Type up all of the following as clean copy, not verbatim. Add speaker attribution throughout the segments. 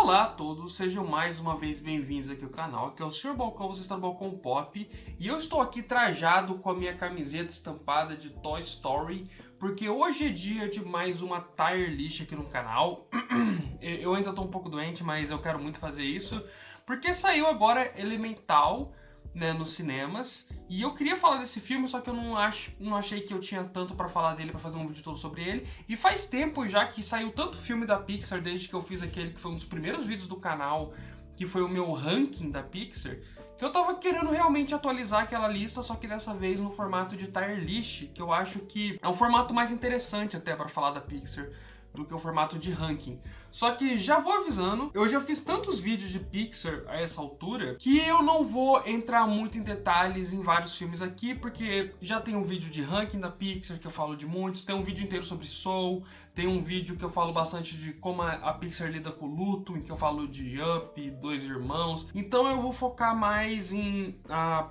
Speaker 1: Olá a todos, sejam mais uma vez bem-vindos aqui ao canal, que é o Sr. Balcão, você está no Balcão Pop. E eu estou aqui trajado com a minha camiseta estampada de Toy Story, porque hoje é dia de mais uma tier list aqui no canal. Eu ainda estou um pouco doente, mas eu quero muito fazer isso, porque saiu agora Elemental, né, nos cinemas, e eu queria falar desse filme, só que eu não achei que eu tinha tanto pra falar dele, pra fazer um vídeo todo sobre ele, e faz tempo já que saiu tanto filme da Pixar, desde que eu fiz aquele que foi um dos primeiros vídeos do canal, que foi o meu ranking da Pixar, que eu tava querendo realmente atualizar aquela lista, só que dessa vez no formato de tier list, que eu acho que é um formato mais interessante até pra falar da Pixar, do que o formato de ranking. Só que já vou avisando, eu já fiz tantos vídeos de Pixar a essa altura que eu não vou entrar muito em detalhes em vários filmes aqui, porque já tem um vídeo de ranking da Pixar que eu falo de muitos, tem um vídeo inteiro sobre Soul, tem um vídeo que eu falo bastante de como a Pixar lida com o luto, em que eu falo de Up, Dois Irmãos. Então eu vou focar mais em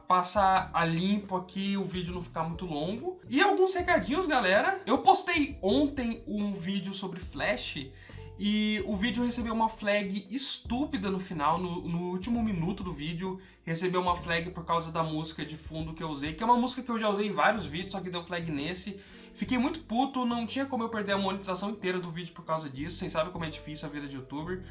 Speaker 1: passar a limpo aqui, o vídeo não ficar muito longo. E alguns recadinhos, galera. Eu postei ontem um vídeo sobre Flash, e o vídeo recebeu uma flag estúpida no final, no último minuto do vídeo, recebeu uma flag por causa da música de fundo que eu usei, que é uma música que eu já usei em vários vídeos, só que deu flag nesse. Fiquei muito puto, não tinha como eu perder a monetização inteira do vídeo por causa disso, vocês sabem como é difícil a vida de youtuber,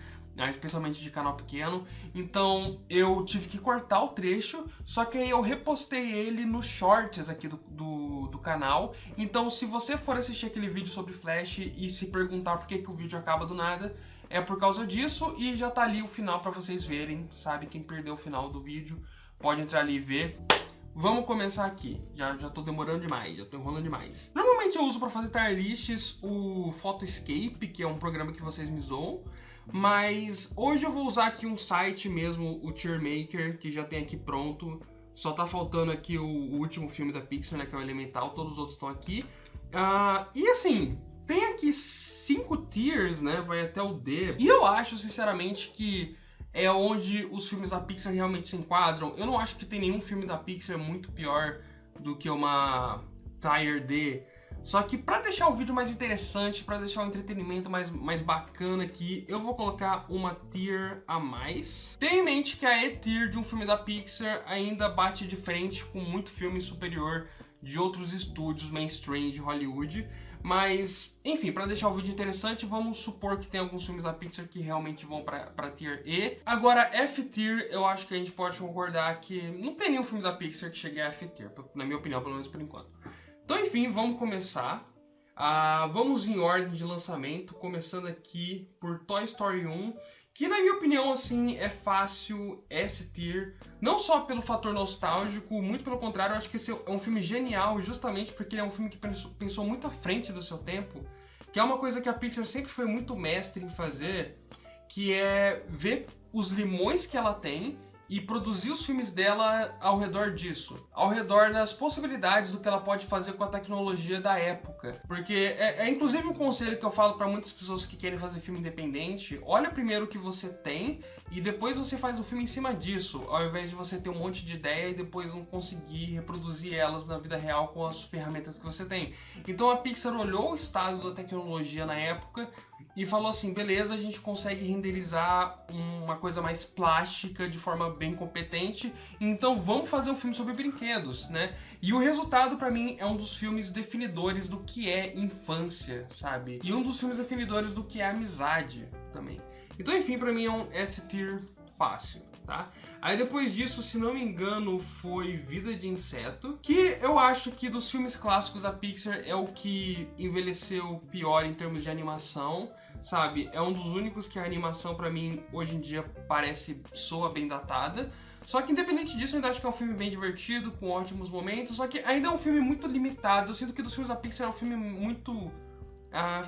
Speaker 1: especialmente de canal pequeno, então eu tive que cortar o trecho, só que aí eu repostei ele nos shorts aqui do canal. Então se você for assistir aquele vídeo sobre Flash e se perguntar por que o vídeo acaba do nada, é por causa disso, e já tá ali o final pra vocês verem, sabe? Quem perdeu o final do vídeo pode entrar ali e ver. Vamos começar aqui, já tô demorando demais, já tô enrolando demais. Normalmente eu uso para fazer tier lists o Photoscape, que é um programa que vocês me zoam, mas hoje eu vou usar aqui um site mesmo, o Tiermaker, que já tem aqui pronto. Só tá faltando aqui o último filme da Pixar, né, que é o Elemental, todos os outros estão aqui. E assim, tem aqui 5 tiers, né, vai até o D. E eu acho, sinceramente, que é onde os filmes da Pixar realmente se enquadram. Eu não acho que tem nenhum filme da Pixar muito pior do que uma Tier D. Só que pra deixar o vídeo mais interessante, pra deixar o entretenimento mais bacana aqui, eu vou colocar uma tier a mais. Tenha em mente que a E-tier de um filme da Pixar ainda bate de frente com muito filme superior de outros estúdios mainstream de Hollywood. Mas, enfim, pra deixar o vídeo interessante, vamos supor que tem alguns filmes da Pixar que realmente vão pra Tier E. Agora, F-Tier, eu acho que a gente pode concordar que não tem nenhum filme da Pixar que chegue a F-Tier, na minha opinião, pelo menos por enquanto. Então, enfim, vamos começar. Vamos em ordem de lançamento, começando aqui por Toy Story 1, que na minha opinião, assim, é fácil S-Tier, não só pelo fator nostálgico, muito pelo contrário, eu acho que esse é um filme genial, justamente porque ele é um filme que pensou muito à frente do seu tempo, que é uma coisa que a Pixar sempre foi muito mestre em fazer, que é ver os limões que ela tem e produzir os filmes dela ao redor disso, ao redor das possibilidades do que ela pode fazer com a tecnologia da época. Porque é inclusive um conselho que eu falo para muitas pessoas que querem fazer filme independente: olha primeiro o que você tem e depois você faz um filme em cima disso, ao invés de você ter um monte de ideia e depois não conseguir reproduzir elas na vida real com as ferramentas que você tem. Então a Pixar olhou o estado da tecnologia na época e falou assim: beleza, a gente consegue renderizar uma coisa mais plástica de forma bem competente, então vamos fazer um filme sobre brinquedos, né? E o resultado, pra mim, é um dos filmes definidores do que é infância, sabe? E um dos filmes definidores do que é amizade também. Então, enfim, pra mim é um S-Tier fácil, tá? Aí depois disso, se não me engano, foi Vida de Inseto, que eu acho que dos filmes clássicos da Pixar é o que envelheceu pior em termos de animação, sabe? É um dos únicos que a animação pra mim hoje em dia soa bem datada. Só que independente disso, eu ainda acho que é um filme bem divertido, com ótimos momentos, só que ainda é um filme muito limitado. Eu sinto que dos filmes da Pixar é um filme muito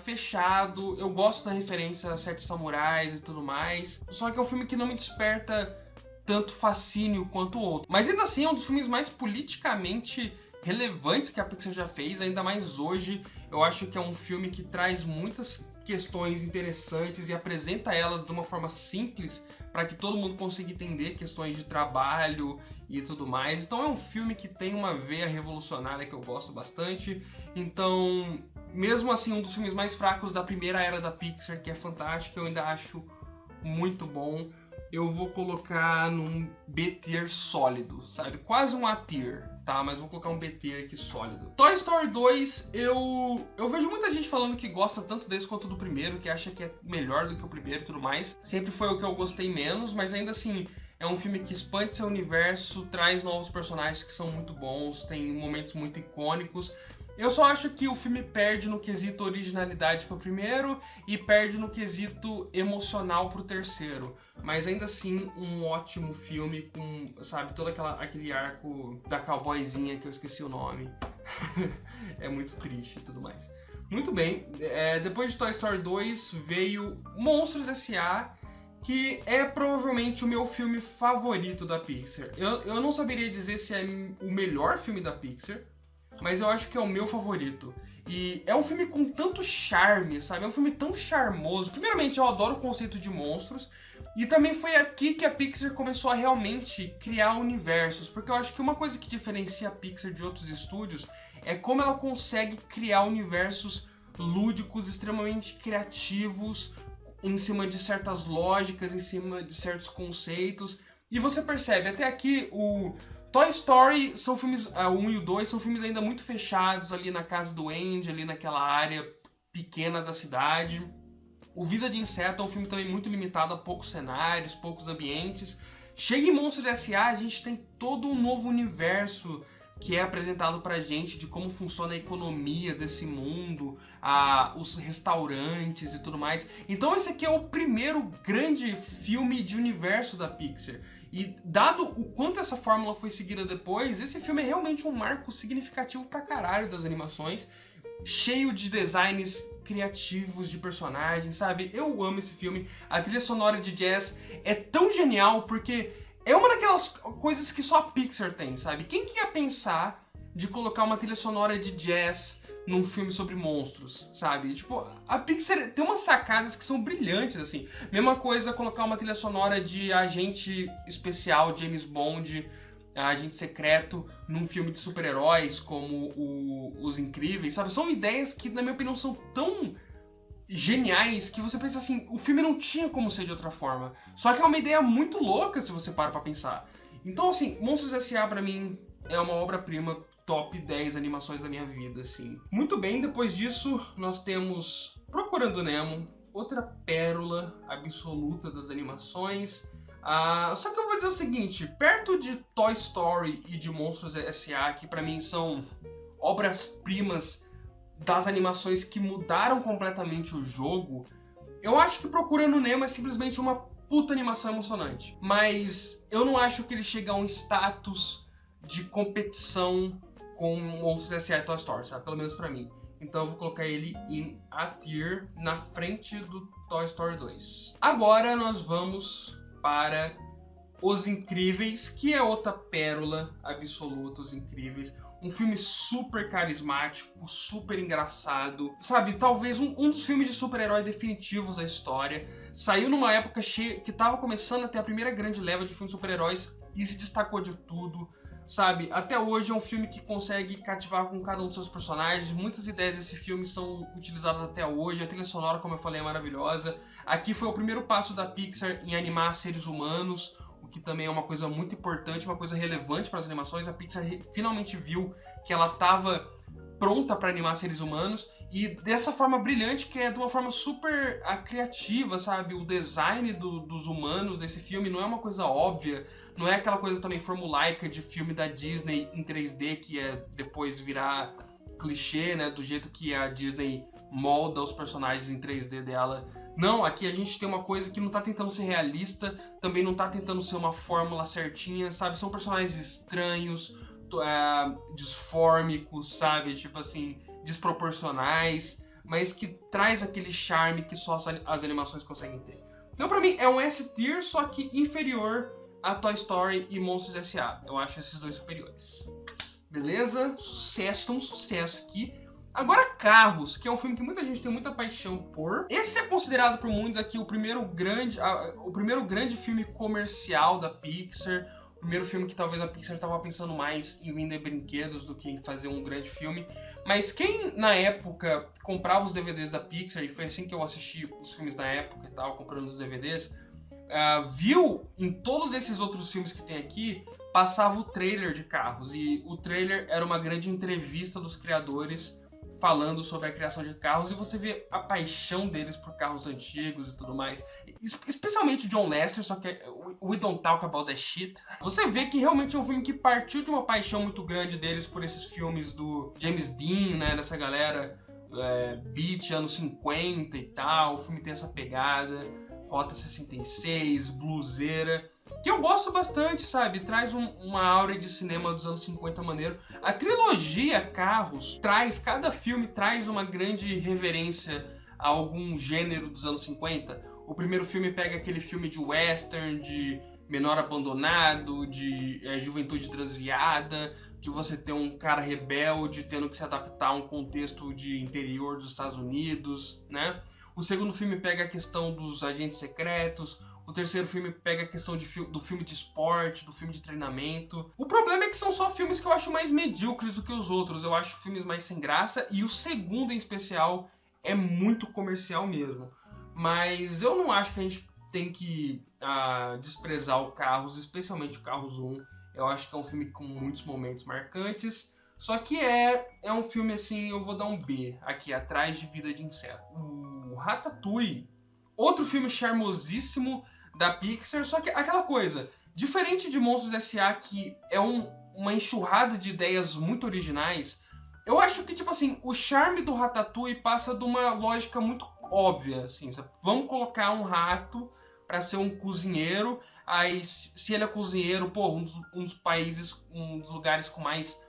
Speaker 1: fechado. Eu gosto da referência a Sete Samurais e tudo mais, só que é um filme que não me desperta tanto fascínio quanto o outro. Mas ainda assim é um dos filmes mais politicamente relevantes que a Pixar já fez, ainda mais hoje. Eu acho que é um filme que traz muitas questões interessantes e apresenta elas de uma forma simples para que todo mundo consiga entender questões de trabalho e tudo mais. Então é um filme que tem uma veia revolucionária que eu gosto bastante. Então, mesmo assim, um dos filmes mais fracos da primeira era da Pixar, que é fantástico, eu ainda acho muito bom. Eu vou colocar num B-tier sólido, sabe? Quase um A-tier, tá? Mas vou colocar um B-tier aqui sólido. Toy Story 2, eu vejo muita gente falando que gosta tanto desse quanto do primeiro, que acha que é melhor do que o primeiro e tudo mais. Sempre foi o que eu gostei menos, mas ainda assim, é um filme que expande seu universo, traz novos personagens que são muito bons, tem momentos muito icônicos. Eu só acho que o filme perde no quesito originalidade pro primeiro e perde no quesito emocional pro terceiro. Mas ainda assim, um ótimo filme com, sabe, todo aquele arco da cowboyzinha que eu esqueci o nome. É muito triste e tudo mais. Muito bem, depois de Toy Story 2 veio Monstros S.A., que é provavelmente o meu filme favorito da Pixar. Eu não saberia dizer se é o melhor filme da Pixar, mas eu acho que é o meu favorito. E é um filme com tanto charme, sabe? É um filme tão charmoso. Primeiramente, eu adoro o conceito de monstros. E também foi aqui que a Pixar começou a realmente criar universos. Porque eu acho que uma coisa que diferencia a Pixar de outros estúdios é como ela consegue criar universos lúdicos, extremamente criativos, em cima de certas lógicas, em cima de certos conceitos. E você percebe, até aqui, o Toy Story são filmes, o 1 e o 2 são filmes ainda muito fechados ali na casa do Andy, ali naquela área pequena da cidade. O Vida de Inseto é um filme também muito limitado a poucos cenários, poucos ambientes. Chega em Monstros S.A., a gente tem todo um novo universo que é apresentado pra gente de como funciona a economia desse mundo, os restaurantes e tudo mais. Então esse aqui é o primeiro grande filme de universo da Pixar. E dado o quanto essa fórmula foi seguida depois, esse filme é realmente um marco significativo pra caralho das animações, cheio de designs criativos de personagens, sabe? Eu amo esse filme. A trilha sonora de jazz é tão genial porque é uma daquelas coisas que só a Pixar tem, sabe? Quem que ia pensar de colocar uma trilha sonora de jazz num filme sobre monstros, sabe? Tipo, a Pixar tem umas sacadas que são brilhantes, assim. Mesma coisa colocar uma trilha sonora de agente especial, James Bond, agente secreto, num filme de super-heróis como Os Incríveis, sabe? São ideias que, na minha opinião, são tão geniais que você pensa assim, o filme não tinha como ser de outra forma. Só que é uma ideia muito louca se você para pra pensar. Então, assim, Monstros S.A. pra mim é uma obra-prima, top 10 animações da minha vida, assim. Muito bem, depois disso nós temos Procurando Nemo, outra pérola absoluta das animações. Só que eu vou dizer o seguinte, perto de Toy Story e de Monstros S.A., que pra mim são obras-primas das animações que mudaram completamente o jogo, eu acho que Procurando Nemo é simplesmente uma puta animação emocionante. Mas eu não acho que ele chega a um status de competição com Monstros S.A. e Toy Story, sabe? Pelo menos pra mim. Então eu vou colocar ele em A-tier, na frente do Toy Story 2. Agora nós vamos para Os Incríveis, que é outra pérola absoluta, Os Incríveis. Um filme super carismático, super engraçado. Sabe, talvez um dos filmes de super-herói definitivos da história. Saiu numa época que tava começando a ter a primeira grande leva de filmes de super-heróis e se destacou de tudo. Sabe, até hoje é um filme que consegue cativar com cada um dos seus personagens. Muitas ideias desse filme são utilizadas até hoje. A trilha sonora, como eu falei, é maravilhosa. Aqui foi o primeiro passo da Pixar em animar seres humanos, o que também é uma coisa muito importante, uma coisa relevante para as animações. A Pixar finalmente viu que ela estava pronta para animar seres humanos e dessa forma brilhante, que é de uma forma super criativa, sabe? O design dos humanos desse filme não é uma coisa óbvia, não é aquela coisa também formulaica de filme da Disney em 3D que é depois virar clichê, né? Do jeito que a Disney molda os personagens em 3D dela. Não, aqui a gente tem uma coisa que não tá tentando ser realista, também não tá tentando ser uma fórmula certinha, sabe? São personagens estranhos, disfórmicos, sabe? Tipo assim, desproporcionais, mas que traz aquele charme que só as animações conseguem ter. Então pra mim é um S-tier, só que inferior a Toy Story e Monstros S.A. Eu acho esses dois superiores. Beleza? Sucesso, um sucesso aqui. Agora Carros, que é um filme que muita gente tem muita paixão por. Esse é considerado por muitos aqui o primeiro grande filme comercial da Pixar. O primeiro filme que talvez a Pixar estava pensando mais em vender brinquedos do que em fazer um grande filme. Mas quem na época comprava os DVDs da Pixar, e foi assim que eu assisti os filmes na época e tal, comprando os DVDs, viu em todos esses outros filmes que tem aqui, passava o trailer de carros. E o trailer era uma grande entrevista dos criadores falando sobre a criação de carros, e você vê a paixão deles por carros antigos e tudo mais. Especialmente o John Lasseter, só que we don't talk about that shit. Você vê que realmente é um filme que partiu de uma paixão muito grande deles por esses filmes do James Dean, né, dessa galera beat, anos 50 e tal. O filme tem essa pegada, Rota 66, bluseira, que eu gosto bastante, sabe? Traz uma aura de cinema dos anos 50 maneiro. A trilogia Carros cada filme traz uma grande reverência a algum gênero dos anos 50. O primeiro filme pega aquele filme de western, de menor abandonado, de juventude transviada, de você ter um cara rebelde tendo que se adaptar a um contexto de interior dos Estados Unidos, né? O segundo filme pega a questão dos agentes secretos. O terceiro filme pega a questão do filme de esporte, do filme de treinamento. O problema é que são só filmes que eu acho mais medíocres do que os outros. Eu acho filmes mais sem graça. E o segundo, em especial, é muito comercial mesmo. Mas eu não acho que a gente tem que desprezar o Carros, especialmente o Carros 1. Eu acho que é um filme com muitos momentos marcantes. Só que é um filme assim, eu vou dar um B aqui, Atrás de Vida de Inseto. O Ratatouille, outro filme charmosíssimo da Pixar, só que aquela coisa, diferente de Monstros S.A., que é uma enxurrada de ideias muito originais, eu acho que, tipo assim, o charme do Ratatouille passa de uma lógica muito óbvia, assim, vamos colocar um rato para ser um cozinheiro, aí se ele é cozinheiro, pô, um dos lugares com mais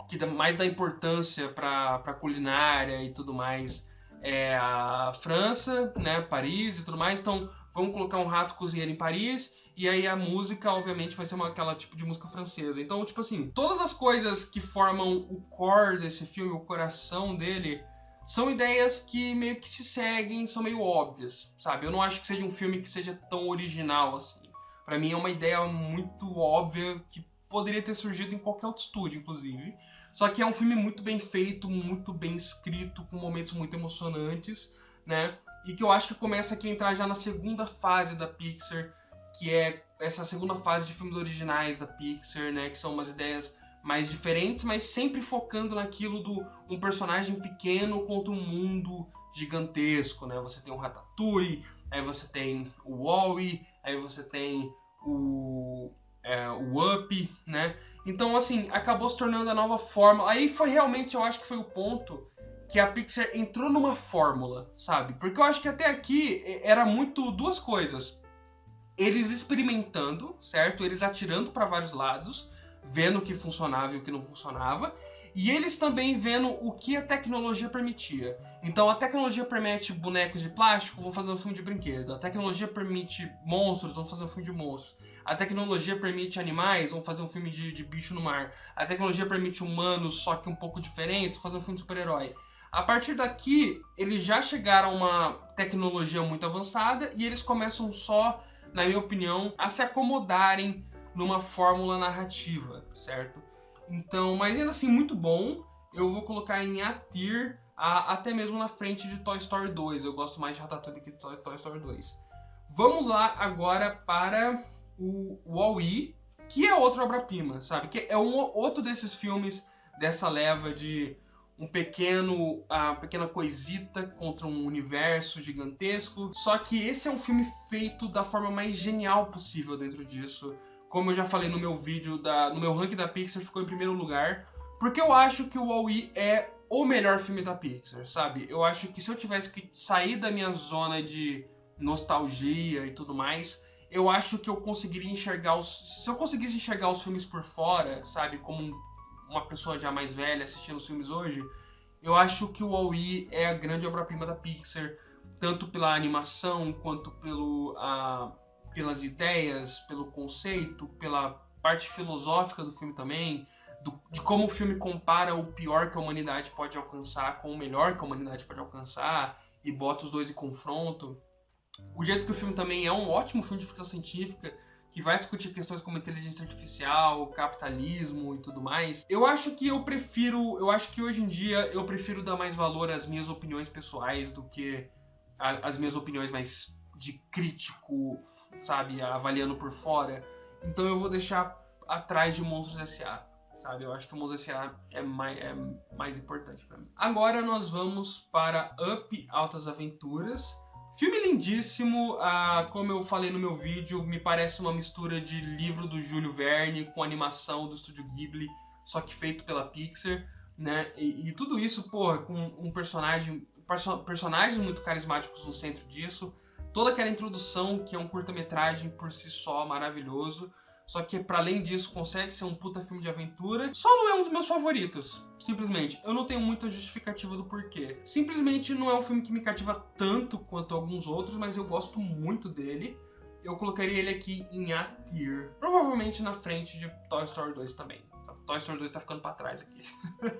Speaker 1: que mais dá importância para culinária e tudo mais é a França, né, Paris e tudo mais. Então vamos colocar um rato cozinheiro em Paris, e aí a música obviamente vai ser aquela tipo de música francesa. Então, tipo assim, todas as coisas que formam o core desse filme, o coração dele, são ideias que meio que se seguem, são meio óbvias, sabe? Eu não acho que seja um filme que seja tão original assim. Pra mim é uma ideia muito óbvia que poderia ter surgido em qualquer outro estúdio, inclusive. Só que é um filme muito bem feito, muito bem escrito, com momentos muito emocionantes, né? E que eu acho que começa aqui a entrar já na segunda fase da Pixar, que é essa segunda fase de filmes originais da Pixar, né? Que são umas ideias mais diferentes, mas sempre focando naquilo do um personagem pequeno contra um mundo gigantesco, né? Você tem o Ratatouille, aí você tem o Wall-E, aí você tem o Up, né? Então, assim, acabou se tornando a nova fórmula. Aí foi realmente, eu acho que foi o ponto que a Pixar entrou numa fórmula, sabe? Porque eu acho que até aqui era muito duas coisas. Eles experimentando, certo? Eles atirando para vários lados, vendo o que funcionava e o que não funcionava. E eles também vendo o que a tecnologia permitia. Então a tecnologia permite bonecos de plástico, vamos fazer um filme de brinquedo. A tecnologia permite monstros, vamos fazer um filme de monstros. A tecnologia permite animais, vamos fazer um filme de bicho no mar. A tecnologia permite humanos, só que um pouco diferentes, vamos fazer um filme de super-herói. A partir daqui, eles já chegaram a uma tecnologia muito avançada e eles começam só, na minha opinião, a se acomodarem numa fórmula narrativa, certo? Então, mas ainda assim, muito bom. Eu vou colocar em A tier, até mesmo na frente de Toy Story 2. Eu gosto mais de Ratatouille do que de Toy Story 2. Vamos lá agora para o Wall-E, que é outra obra-prima, sabe? Que é outro desses filmes dessa leva de pequena coisita contra um universo gigantesco. Só que esse é um filme feito da forma mais genial possível dentro disso. Como eu já falei no meu vídeo, no meu ranking da Pixar, ficou em primeiro lugar. Porque eu acho que o Wall-E é o melhor filme da Pixar, sabe? Eu acho que se eu tivesse que sair da minha zona de nostalgia e tudo mais, eu acho que eu conseguiria enxergar se eu conseguisse enxergar os filmes por fora, sabe? Como uma pessoa já mais velha assistindo os filmes hoje, eu acho que o Wall-E é a grande obra-prima da Pixar, tanto pela animação, quanto pelas ideias, pelo conceito, pela parte filosófica do filme também, de como o filme compara o pior que a humanidade pode alcançar com o melhor que a humanidade pode alcançar e bota os dois em confronto. O jeito que o filme também é um ótimo filme de ficção científica, que vai discutir questões como inteligência artificial, capitalismo e tudo mais. Eu acho que hoje em dia eu prefiro dar mais valor às minhas opiniões pessoais do que às minhas opiniões mais de crítico, sabe, avaliando por fora. Então eu vou deixar atrás de Monstros S.A., sabe? Eu acho que Monstros S.A. é mais importante pra mim. Agora nós vamos para Up Altas Aventuras. Filme lindíssimo, como eu falei no meu vídeo, me parece uma mistura de livro do Júlio Verne com animação do Estúdio Ghibli, só que feito pela Pixar, né? E tudo isso, porra, com um personagens muito carismáticos no centro disso, toda aquela introdução que é um curta-metragem por si só maravilhoso, só que para além disso consegue ser um puta filme de aventura. Só não é um dos meus favoritos, simplesmente. Eu não tenho muita justificativa do porquê. Simplesmente não é um filme que me cativa tanto quanto alguns outros, mas eu gosto muito dele. Eu colocaria ele aqui em A tier, provavelmente na frente de Toy Story 2 também. Toy Story 2 tá ficando pra trás aqui.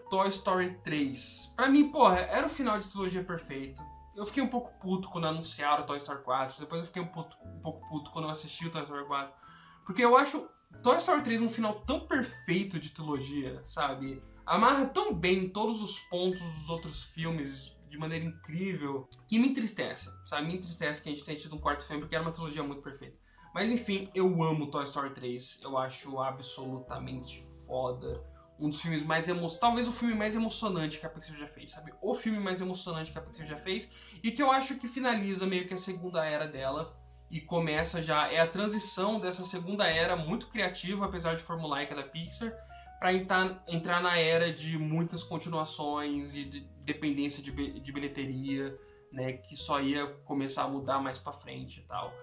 Speaker 1: Toy Story 3. Pra mim, porra, era o final de trilogia perfeito. Eu fiquei um pouco puto quando anunciaram Toy Story 4. Depois eu fiquei um pouco puto quando eu assisti o Toy Story 4. Porque eu acho Toy Story 3 um final tão perfeito de trilogia, sabe? Amarra tão bem todos os pontos dos outros filmes de maneira incrível, que me entristece, sabe? Me entristece que a gente tenha tido um quarto filme, porque era uma trilogia muito perfeita. Mas enfim, eu amo Toy Story 3. Eu acho absolutamente foda. Um dos filmes mais talvez o filme mais emocionante que a Pixar já fez, sabe? O filme mais emocionante que a Pixar já fez. E que eu acho que finaliza meio que a segunda era dela. E começa já, é a transição dessa segunda era muito criativa, apesar de formulaica da Pixar, para entrar na era de muitas continuações e de dependência de bilheteria, né, que só ia começar a mudar mais pra frente e tal.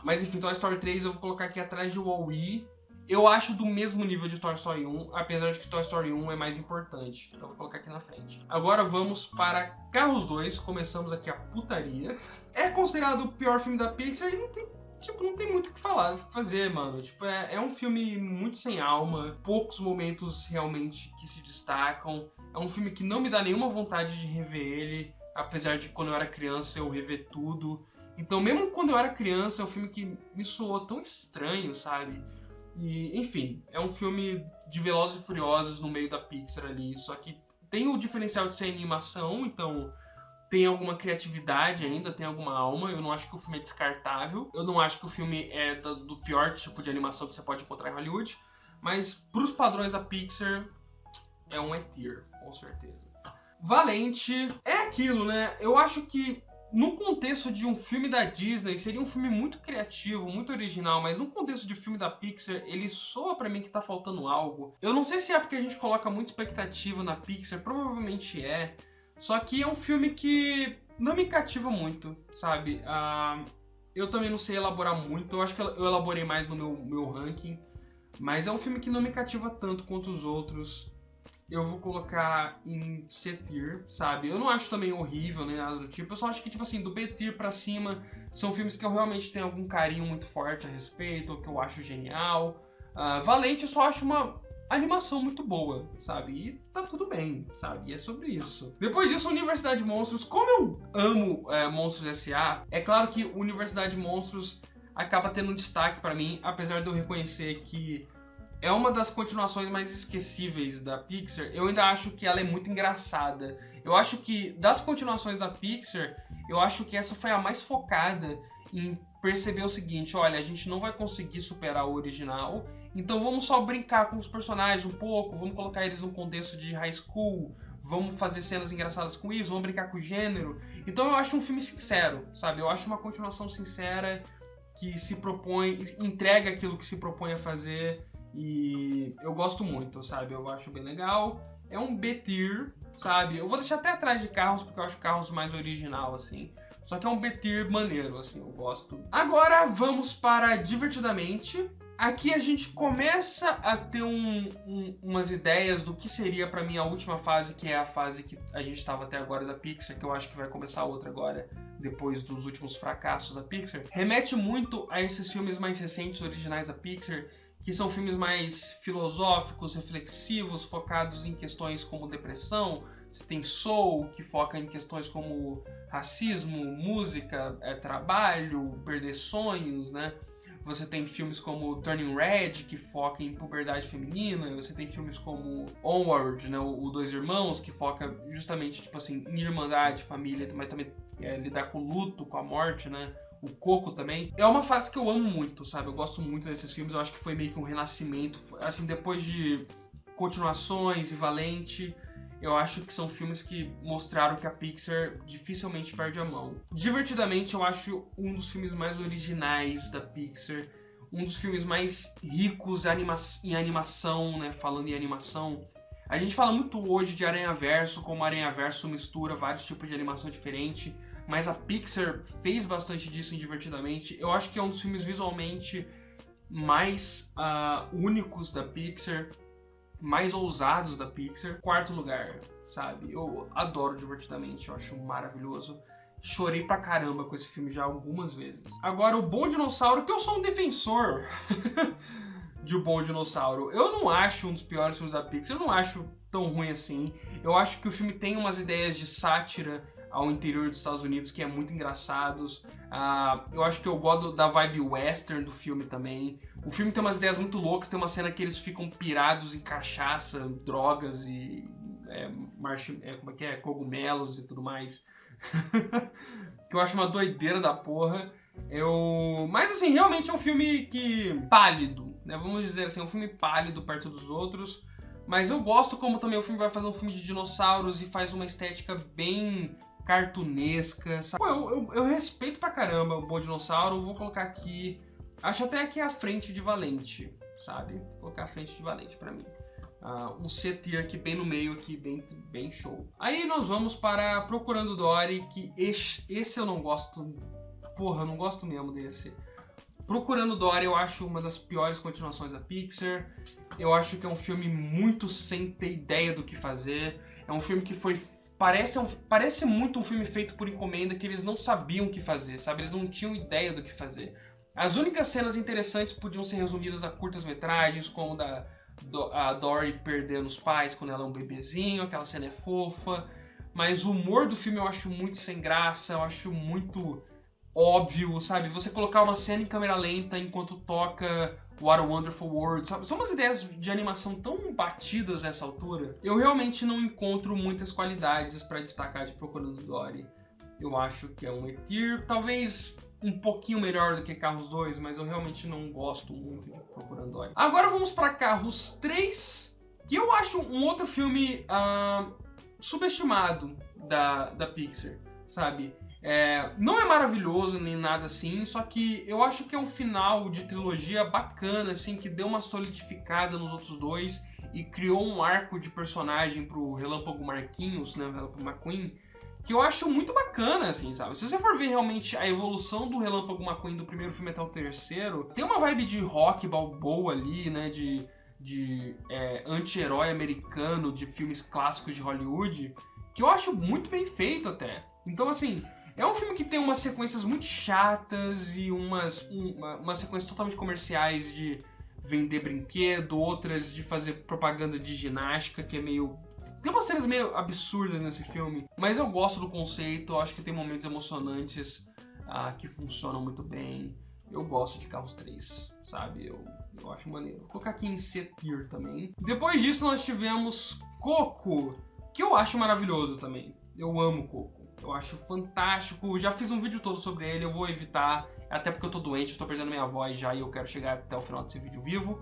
Speaker 1: Mas enfim, Toy Story 3 eu vou colocar aqui atrás de Wall-E. Eu acho do mesmo nível de Toy Story 1, apesar de que Toy Story 1 é mais importante. Então vou colocar aqui na frente. Agora vamos para Carros 2. Começamos aqui a putaria. É considerado o pior filme da Pixar e não tem muito o que fazer, mano. É um filme muito sem alma. Poucos momentos realmente que se destacam. É um filme que não me dá nenhuma vontade de rever ele. Apesar de quando eu era criança eu rever tudo. Então mesmo quando eu era criança é um filme que me soou tão estranho, sabe? E, enfim, é um filme de Velozes e Furiosos no meio da Pixar ali, só que tem o diferencial de ser animação, então tem alguma criatividade ainda, tem alguma alma. Eu não acho que o filme é descartável, eu não acho que o filme é do pior tipo de animação que você pode encontrar em Hollywood, mas pros padrões da Pixar é um E-tier, com certeza. Valente é aquilo, né? Eu acho que no contexto de um filme da Disney, seria um filme muito criativo, muito original, mas no contexto de filme da Pixar, ele soa pra mim que tá faltando algo. Eu não sei se é porque a gente coloca muita expectativa na Pixar, provavelmente é, só que é um filme que não me cativa muito, sabe? Eu também não sei elaborar muito, eu acho que eu elaborei mais no meu ranking, mas é um filme que não me cativa tanto quanto os outros. Eu vou colocar em C-tier, sabe? Eu não acho também horrível nem nada do tipo. Eu só acho que, tipo assim, do B-tier pra cima são filmes que eu realmente tenho algum carinho muito forte a respeito, ou que eu acho genial. Valente eu só acho uma animação muito boa, sabe? E tá tudo bem, sabe? E é sobre isso. Depois disso, Universidade de Monstros. Como eu amo Monstros S.A., é claro que Universidade de Monstros acaba tendo um destaque pra mim, apesar de eu reconhecer que é uma das continuações mais esquecíveis da Pixar. Eu ainda acho que ela é muito engraçada. Eu acho que, das continuações da Pixar, eu acho que essa foi a mais focada em perceber o seguinte: olha, a gente não vai conseguir superar o original, então vamos só brincar com os personagens um pouco, vamos colocar eles num contexto de high school, vamos fazer cenas engraçadas com isso, vamos brincar com o gênero. Então eu acho um filme sincero, sabe? Eu acho uma continuação sincera, que se propõe, entrega aquilo que se propõe a fazer. E eu gosto muito, sabe? Eu acho bem legal. É um B-tier, sabe? Eu vou deixar até atrás de Carros, porque eu acho Carros mais original, assim. Só que é um B-tier maneiro, assim, eu gosto. Agora vamos para Divertidamente. Aqui a gente começa a ter umas ideias do que seria pra mim a última fase, que é a fase que a gente estava até agora da Pixar, que eu acho que vai começar outra agora, depois dos últimos fracassos da Pixar. Remete muito a esses filmes mais recentes, originais da Pixar, que são filmes mais filosóficos, reflexivos, focados em questões como depressão. Você tem Soul, que foca em questões como racismo, música, trabalho, perder sonhos, né? Você tem filmes como Turning Red, que foca em puberdade feminina. Você tem filmes como Onward, né? O Dois Irmãos, que foca justamente, tipo assim, em irmandade, família, mas também lidar com o luto, com a morte, né? o Coco também. É uma fase que eu amo muito, sabe? Eu gosto muito desses filmes, eu acho que foi meio que um renascimento, assim, depois de continuações e Valente, eu acho que são filmes que mostraram que a Pixar dificilmente perde a mão. Divertidamente, eu acho um dos filmes mais originais da Pixar, um dos filmes mais ricos em animação, né? Falando em animação. A gente fala muito hoje de Aranhaverso, como Aranhaverso mistura vários tipos de animação diferente, mas a Pixar fez bastante disso em Divertidamente. Eu acho que é um dos filmes visualmente mais únicos da Pixar, mais ousados da Pixar. Quarto lugar, sabe? Eu adoro Divertidamente, eu acho maravilhoso. Chorei pra caramba com esse filme já algumas vezes. Agora, O Bom Dinossauro, que eu sou um defensor de O Bom Dinossauro. Eu não acho um dos piores filmes da Pixar, eu não acho tão ruim assim. Eu acho que o filme tem umas ideias de sátira ao interior dos Estados Unidos que é muito engraçados. Eu acho que eu gosto da vibe western do filme também. O filme tem umas ideias muito loucas, tem uma cena que eles ficam pirados em cachaça, drogas e como é que é? Cogumelos e tudo mais. Que eu acho uma doideira da porra. Mas assim, realmente é um filme pálido, né? Vamos dizer assim, é um filme pálido perto dos outros. Mas eu gosto como também o filme vai fazer um filme de dinossauros e faz uma estética bem cartunesca, sabe? Pô, eu respeito pra caramba o Bom Dinossauro, vou colocar aqui. Acho até que é a frente de Valente, sabe? Vou colocar a frente de Valente pra mim. Um C-tier aqui bem no meio, aqui bem show. Aí nós vamos para Procurando Dory, que esse eu não gosto. Porra, eu não gosto mesmo desse. Procurando Dory eu acho uma das piores continuações da Pixar. Eu acho que é um filme muito sem ter ideia do que fazer. É um filme que parece muito um filme feito por encomenda, que eles não sabiam o que fazer, sabe? Eles não tinham ideia do que fazer. As únicas cenas interessantes podiam ser resumidas a curtas-metragens, como a Dory perdendo os pais quando ela é um bebezinho, aquela cena é fofa. Mas o humor do filme eu acho muito sem graça, eu acho muito óbvio, sabe? Você colocar uma cena em câmera lenta enquanto toca What a Wonderful World, sabe? São umas ideias de animação tão batidas nessa altura. Eu realmente não encontro muitas qualidades pra destacar de Procurando Dory. Eu acho que é um E-tier, talvez um pouquinho melhor do que Carros 2, mas eu realmente não gosto muito de Procurando Dory. Agora vamos pra Carros 3, que eu acho um outro filme subestimado da Pixar, sabe? Não é maravilhoso nem nada assim, só que eu acho que é um final de trilogia bacana, assim, que deu uma solidificada nos outros dois e criou um arco de personagem pro Relâmpago Marquinhos, né, Relâmpago McQueen, que eu acho muito bacana, assim, sabe? Se você for ver realmente a evolução do Relâmpago McQueen do primeiro filme até o terceiro, tem uma vibe de rock balboa ali, né, de anti-herói americano, de filmes clássicos de Hollywood, que eu acho muito bem feito até. Então, assim, é um filme que tem umas sequências muito chatas e umas sequências totalmente comerciais de vender brinquedo, outras de fazer propaganda de ginástica, que é meio... Tem umas cenas meio absurdas nesse filme, mas eu gosto do conceito, eu acho que tem momentos emocionantes que funcionam muito bem. Eu gosto de Carros 3, sabe? Eu acho maneiro. Vou colocar aqui em C-tier também. Depois disso nós tivemos Coco, que eu acho maravilhoso também. Eu amo Coco. Eu acho fantástico, já fiz um vídeo todo sobre ele, eu vou evitar, até porque eu tô doente, estou perdendo minha voz já e eu quero chegar até o final desse vídeo vivo.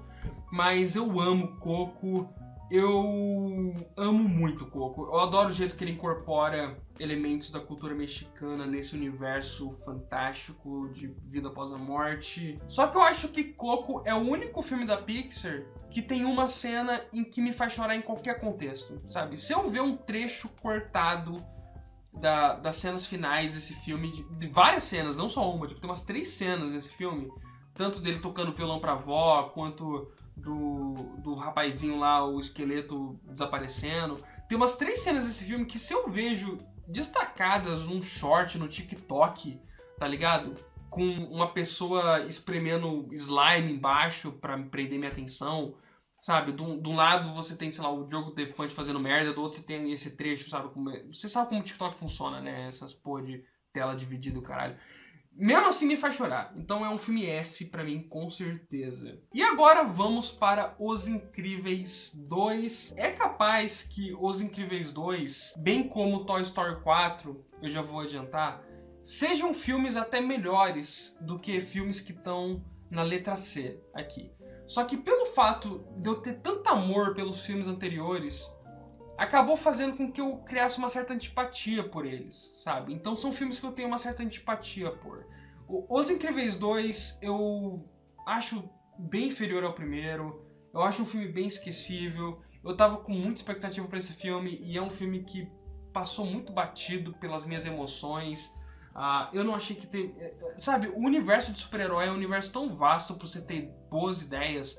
Speaker 1: Mas eu amo Coco, eu amo muito Coco. Eu adoro o jeito que ele incorpora elementos da cultura mexicana nesse universo fantástico de vida após a morte. Só que eu acho que Coco é o único filme da Pixar que tem uma cena em que me faz chorar em qualquer contexto, sabe? Se eu ver um trecho cortado das cenas finais desse filme, de várias cenas, não só uma, tipo, tem umas 3 cenas nesse filme, tanto dele tocando violão pra avó, quanto do rapazinho lá, o esqueleto desaparecendo. Tem umas 3 cenas desse filme que se eu vejo destacadas num short no TikTok, tá ligado? Com uma pessoa espremendo slime embaixo pra prender minha atenção, sabe? De um lado você tem, sei lá, o Diogo Defante fazendo merda, do outro você tem esse trecho, sabe? Você sabe como o TikTok funciona, né? Essas porra de tela dividida e o caralho. Mesmo assim me faz chorar. Então é um filme S pra mim, com certeza. E agora vamos para Os Incríveis 2. É capaz que Os Incríveis 2, bem como Toy Story 4, eu já vou adiantar, sejam filmes até melhores do que filmes que estão na letra C aqui. Só que pelo fato de eu ter tanto amor pelos filmes anteriores, acabou fazendo com que eu criasse uma certa antipatia por eles, sabe? Então são filmes que eu tenho uma certa antipatia por. Os Incríveis 2 eu acho bem inferior ao primeiro, eu acho um filme bem esquecível, eu tava com muita expectativa pra esse filme e é um filme que passou muito batido pelas minhas emoções. Eu não achei que tem... Sabe, o universo de super-herói é um universo tão vasto pra você ter boas ideias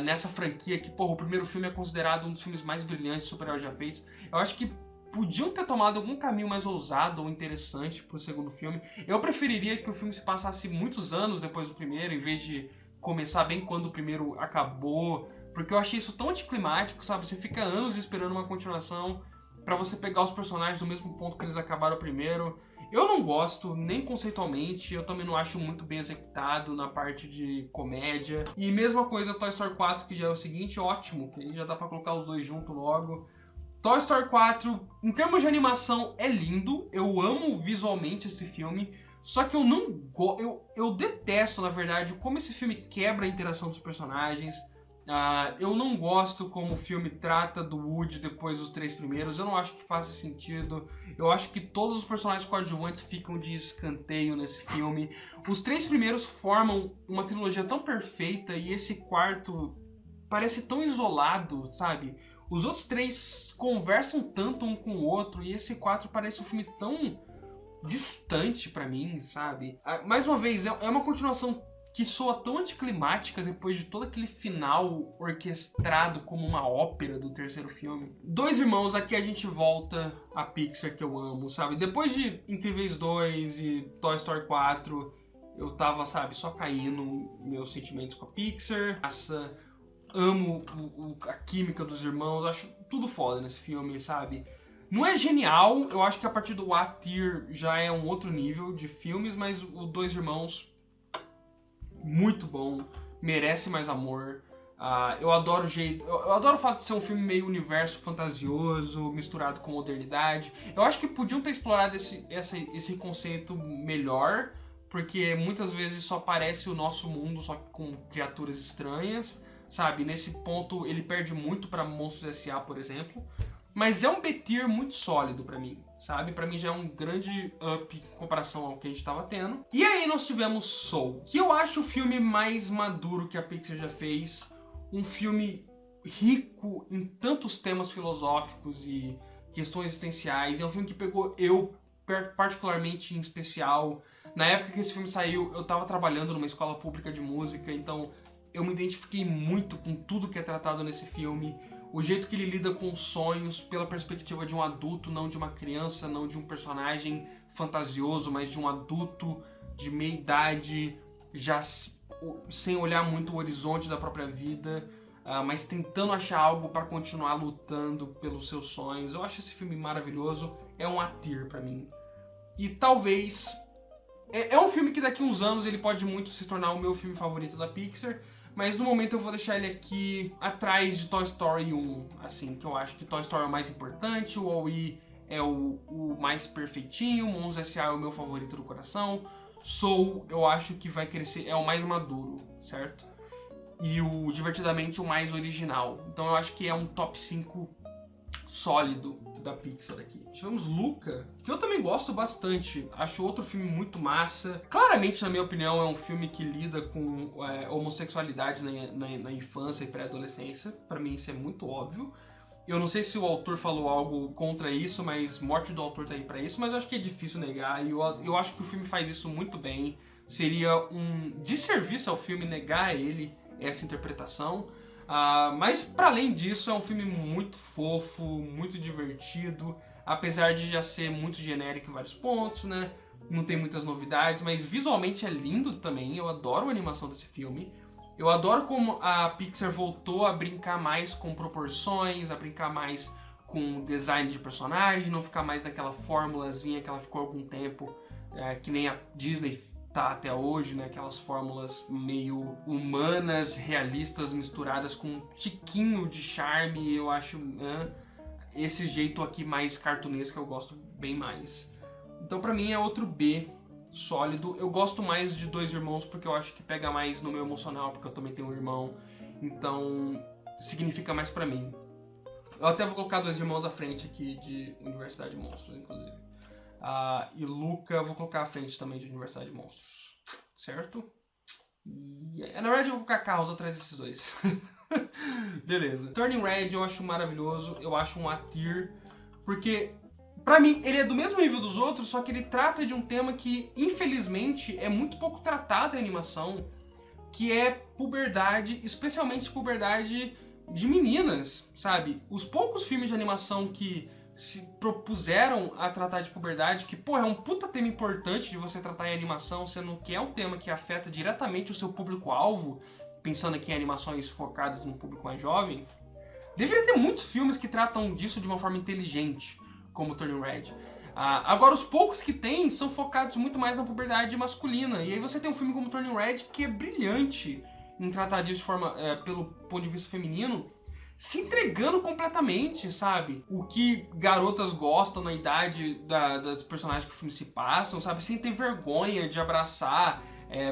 Speaker 1: nessa franquia que, porra, o primeiro filme é considerado um dos filmes mais brilhantes de super-herói já feitos. Eu acho que podiam ter tomado algum caminho mais ousado ou interessante pro segundo filme. Eu preferiria que o filme se passasse muitos anos depois do primeiro, em vez de começar bem quando o primeiro acabou, porque eu achei isso tão anticlimático, sabe? Você fica anos esperando uma continuação pra você pegar os personagens do mesmo ponto que eles acabaram primeiro. Eu não gosto, nem conceitualmente, eu também não acho muito bem executado na parte de comédia. E mesma coisa Toy Story 4, que já é o seguinte, ótimo, que aí já dá pra colocar os dois juntos logo. Toy Story 4, em termos de animação, é lindo, eu amo visualmente esse filme, só que eu não gosto, eu detesto, na verdade, como esse filme quebra a interação dos personagens. Eu não gosto como o filme trata do Woody depois dos três primeiros, eu não acho que faça sentido. Eu acho que todos os personagens coadjuvantes ficam de escanteio nesse filme. Os três primeiros formam uma trilogia tão perfeita e esse quarto parece tão isolado, sabe? Os outros três conversam tanto um com o outro e esse 4 parece um filme tão distante pra mim, sabe? Mais uma vez, é uma continuação que soa tão anticlimática depois de todo aquele final orquestrado como uma ópera do terceiro filme. Dois Irmãos, aqui a gente volta a Pixar que eu amo, sabe? Depois de Incríveis 2 e Toy Story 4, eu tava, sabe, só caindo meus sentimentos com a Pixar. Amo a química dos irmãos, acho tudo foda nesse filme, sabe? Não é genial, eu acho que a partir do A-Tier já é um outro nível de filmes, mas o Dois Irmãos, muito bom, merece mais amor. Eu adoro o jeito, eu adoro o fato de ser um filme meio universo fantasioso, misturado com modernidade. Eu acho que podiam ter explorado esse conceito melhor, porque muitas vezes só parece o nosso mundo, só com criaturas estranhas, sabe? Nesse ponto ele perde muito pra Monstros S.A., por exemplo. Mas é um B-tier muito sólido pra mim, sabe? Pra mim já é um grande up em comparação ao que a gente tava tendo. E aí nós tivemos Soul, que eu acho o filme mais maduro que a Pixar já fez. Um filme rico em tantos temas filosóficos e questões existenciais. É um filme que pegou eu particularmente em especial. Na época que esse filme saiu, eu tava trabalhando numa escola pública de música, então eu me identifiquei muito com tudo que é tratado nesse filme. O jeito que ele lida com os sonhos pela perspectiva de um adulto, não de uma criança, não de um personagem fantasioso, mas de um adulto de meia idade, já sem olhar muito o horizonte da própria vida, mas tentando achar algo para continuar lutando pelos seus sonhos. Eu acho esse filme maravilhoso, é um A-tier pra mim. E talvez... É um filme que daqui a uns anos ele pode muito se tornar o meu filme favorito da Pixar, mas no momento eu vou deixar ele aqui atrás de Toy Story 1, assim, que eu acho que Toy Story é o mais importante, o Wall-E é o mais perfeitinho, Monstros S.A. é o meu favorito do coração, Soul eu acho que vai crescer, é o mais maduro, certo? E o Divertidamente o mais original, então eu acho que é um top 5 sólido da Pixar aqui. Tivemos Luca, que eu também gosto bastante. Acho outro filme muito massa. Claramente, na minha opinião, é um filme que lida com homossexualidade na infância e pré-adolescência. Pra mim isso é muito óbvio. Eu não sei se o autor falou algo contra isso, mas morte do autor tá aí pra isso. Mas eu acho que é difícil negar. E eu acho que o filme faz isso muito bem. Seria um desserviço ao filme negar a ele essa interpretação. Mas para além disso é um filme muito fofo, muito divertido, apesar de já ser muito genérico em vários pontos, né? Não tem muitas novidades, mas visualmente é lindo também, eu adoro a animação desse filme. Eu adoro como a Pixar voltou a brincar mais com proporções, a brincar mais com design de personagem, não ficar mais naquela formulazinha que ela ficou há algum tempo, que nem a Disney tá até hoje, né? Aquelas fórmulas meio humanas, realistas, misturadas com um tiquinho de charme. Eu acho esse jeito aqui mais cartunesco eu gosto bem mais. Então pra mim é outro B sólido. Eu gosto mais de Dois Irmãos porque eu acho que pega mais no meu emocional, porque eu também tenho um irmão. Então significa mais pra mim. Eu até vou colocar Dois Irmãos à frente aqui de Universidade de Monstros, inclusive. E Luca eu vou colocar à frente também de Universidade de Monstros. Certo? Na verdade eu vou colocar Carros atrás desses dois. Beleza. Turning Red eu acho maravilhoso. Eu acho um A-tier. Porque, pra mim, ele é do mesmo nível dos outros, só que ele trata de um tema que, infelizmente, é muito pouco tratado em animação, que é puberdade, especialmente puberdade de meninas, sabe? Os poucos filmes de animação que se propuseram a tratar de puberdade, que, pô, é um puta tema importante de você tratar em animação, sendo que é um tema que afeta diretamente o seu público-alvo, pensando aqui em animações focadas no público mais jovem, deveria ter muitos filmes que tratam disso de uma forma inteligente, como Turning Red. Agora, os poucos que tem são focados muito mais na puberdade masculina. E aí você tem um filme como Turning Red que é brilhante em tratar disso de forma, pelo ponto de vista feminino, se entregando completamente, sabe? O que garotas gostam na idade das personagens que o filme se passam, sabe? Sem ter vergonha de abraçar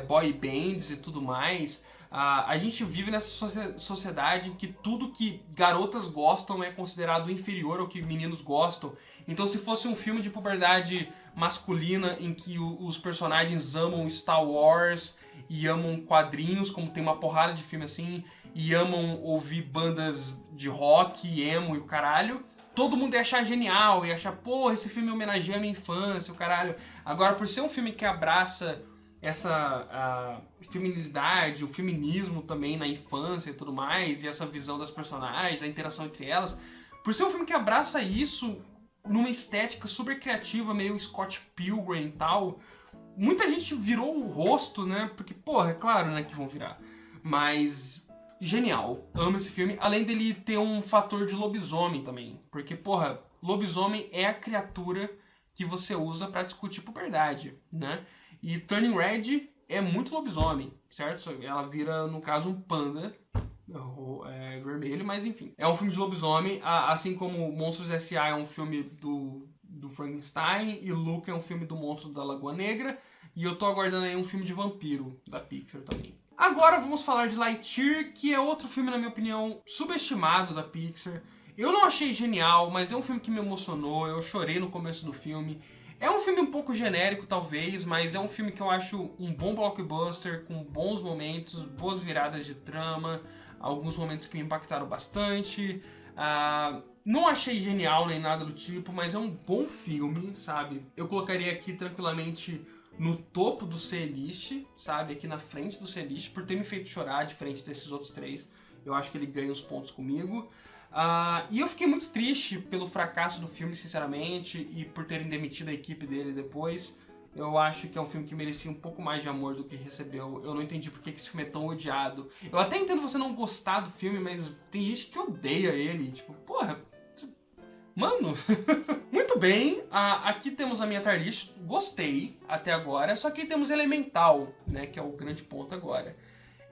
Speaker 1: boy bands e tudo mais. A gente vive nessa sociedade em que tudo que garotas gostam é considerado inferior ao que meninos gostam. Então se fosse um filme de puberdade masculina em que os personagens amam Star Wars e amam quadrinhos, como tem uma porrada de filme assim, e amam ouvir bandas de rock, emo e o caralho, todo mundo ia achar genial, ia achar, porra, esse filme homenageia a minha infância, o caralho. Agora, por ser um filme que abraça essa feminilidade, o feminismo também na infância e tudo mais, e essa visão das personagens, a interação entre elas, por ser um filme que abraça isso numa estética super criativa, meio Scott Pilgrim e tal, muita gente virou o rosto, né? Porque, porra, é claro, né, que vão virar. Mas genial, amo esse filme, além dele ter um fator de lobisomem também, porque, porra, lobisomem é a criatura que você usa pra discutir puberdade, né? E Turning Red é muito lobisomem, certo? Ela vira, no caso, um panda vermelho, mas enfim. É um filme de lobisomem, assim como Monstros S.A. é um filme do Frankenstein e Luca é um filme do Monstro da Lagoa Negra, e eu tô aguardando aí um filme de vampiro da Pixar também. Agora vamos falar de Lightyear, que é outro filme, na minha opinião, subestimado da Pixar. Eu não achei genial, mas é um filme que me emocionou, eu chorei no começo do filme. É um filme um pouco genérico, talvez, mas é um filme que eu acho um bom blockbuster, com bons momentos, boas viradas de trama, alguns momentos que me impactaram bastante. Não achei genial nem nada do tipo, mas é um bom filme, sabe? Eu colocaria aqui tranquilamente no topo do C-List, sabe? Aqui na frente do C-List, por ter me feito chorar diferente desses outros três. Eu acho que ele ganha os pontos comigo. E eu fiquei muito triste pelo fracasso do filme, sinceramente, e por terem demitido a equipe dele depois. Eu acho que é um filme que merecia um pouco mais de amor do que recebeu. Eu não entendi por que esse filme é tão odiado. Eu até entendo você não gostar do filme, mas tem gente que odeia ele. Tipo, porra, mano. Muito bem, aqui temos a minha tier list. Gostei até agora, só que temos Elemental, né, que é o grande ponto agora.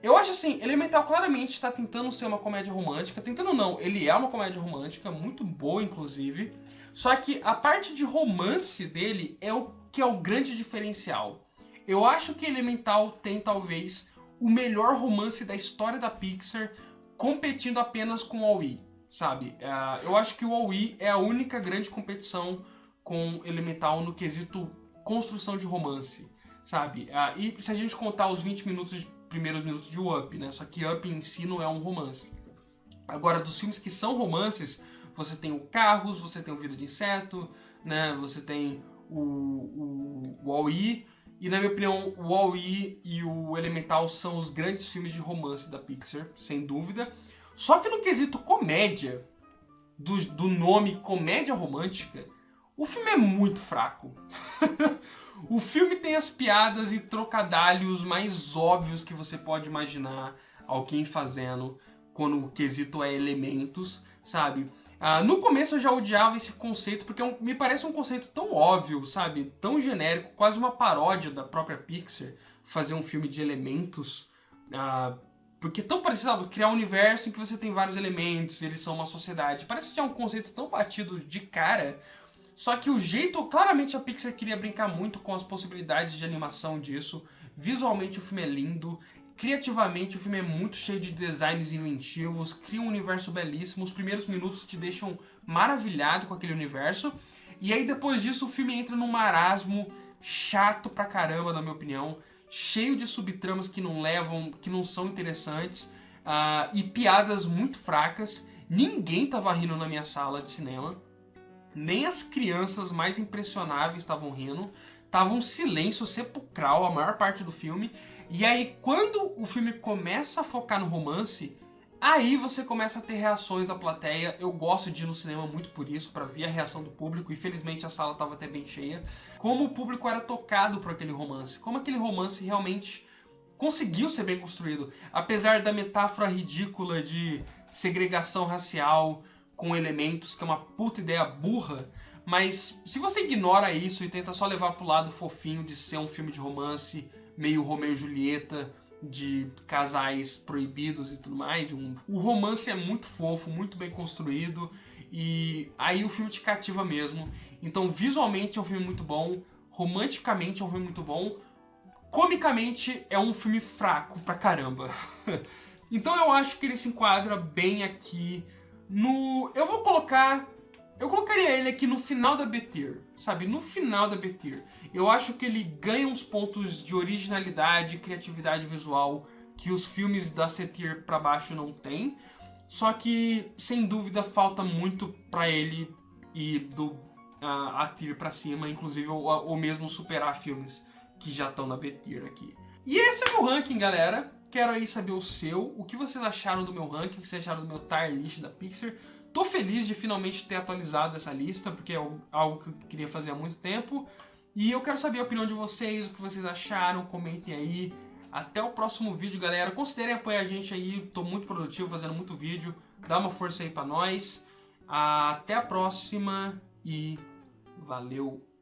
Speaker 1: Eu acho assim, Elemental claramente está tentando ser uma comédia romântica. Tentando não, ele é uma comédia romântica, muito boa inclusive. Só que a parte de romance dele é o que é o grande diferencial. Eu acho que Elemental tem talvez o melhor romance da história da Pixar, competindo apenas com o Wall-E, sabe? Eu acho que o Wall-E é a única grande competição com Elemental no quesito construção de romance, sabe? E se a gente contar os 20 primeiros minutos de Up, né? Só que Up em si não é um romance. Agora, dos filmes que são romances, você tem o Carros, você tem o Vida de Inseto, né? Você tem o Wall-E. E na minha opinião, o Wall-E e o Elemental são os grandes filmes de romance da Pixar, sem dúvida. Só que no quesito comédia, do nome comédia romântica, o filme é muito fraco. O filme tem as piadas e trocadalhos mais óbvios que você pode imaginar alguém fazendo quando o quesito é elementos, sabe? No começo eu já odiava esse conceito, porque me parece um conceito tão óbvio, sabe? Tão genérico, quase uma paródia da própria Pixar, fazer um filme de elementos. Porque é tão parecido, sabe? Criar um universo em que você tem vários elementos, eles são uma sociedade. Parece que é um conceito tão batido de cara. Só que o jeito, claramente a Pixar queria brincar muito com as possibilidades de animação disso. Visualmente o filme é lindo, criativamente o filme é muito cheio de designs inventivos, cria um universo belíssimo, os primeiros minutos te deixam maravilhado com aquele universo. E aí depois disso o filme entra num marasmo chato pra caramba, na minha opinião, cheio de subtramas que não levam, que não são interessantes, e piadas muito fracas. Ninguém tava rindo na minha sala de cinema. Nem as crianças mais impressionáveis estavam rindo. Tava um silêncio sepulcral a maior parte do filme. E aí, quando o filme começa a focar no romance, aí você começa a ter reações da plateia. Eu gosto de ir no cinema muito por isso, pra ver a reação do público. Infelizmente a sala tava até bem cheia. Como o público era tocado por aquele romance. Como aquele romance realmente conseguiu ser bem construído. Apesar da metáfora ridícula de segregação racial com elementos, que é uma puta ideia burra, mas se você ignora isso e tenta só levar pro lado fofinho de ser um filme de romance, meio Romeu e Julieta, de casais proibidos e tudo mais, o romance é muito fofo, muito bem construído, e aí o filme te cativa mesmo. Então visualmente é um filme muito bom, romanticamente é um filme muito bom, comicamente é um filme fraco pra caramba. Então eu acho que ele se enquadra bem aqui no... Eu colocaria ele aqui no final da B-Tier, sabe? No final da B-Tier. Eu acho que ele ganha uns pontos de originalidade e criatividade visual que os filmes da C-Tier pra baixo não tem. Só que, sem dúvida, falta muito pra ele ir do A-Tier pra cima, inclusive ou mesmo superar filmes que já estão na B-Tier aqui. E esse é o meu ranking, galera. Quero aí saber o seu, o que vocês acharam do meu ranking, o que vocês acharam do meu tier list da Pixar. Tô feliz de finalmente ter atualizado essa lista, porque é algo que eu queria fazer há muito tempo. E eu quero saber a opinião de vocês, o que vocês acharam, comentem aí. Até o próximo vídeo, galera. Considerem apoiar a gente aí, tô muito produtivo, fazendo muito vídeo. Dá uma força aí pra nós. Até a próxima e valeu!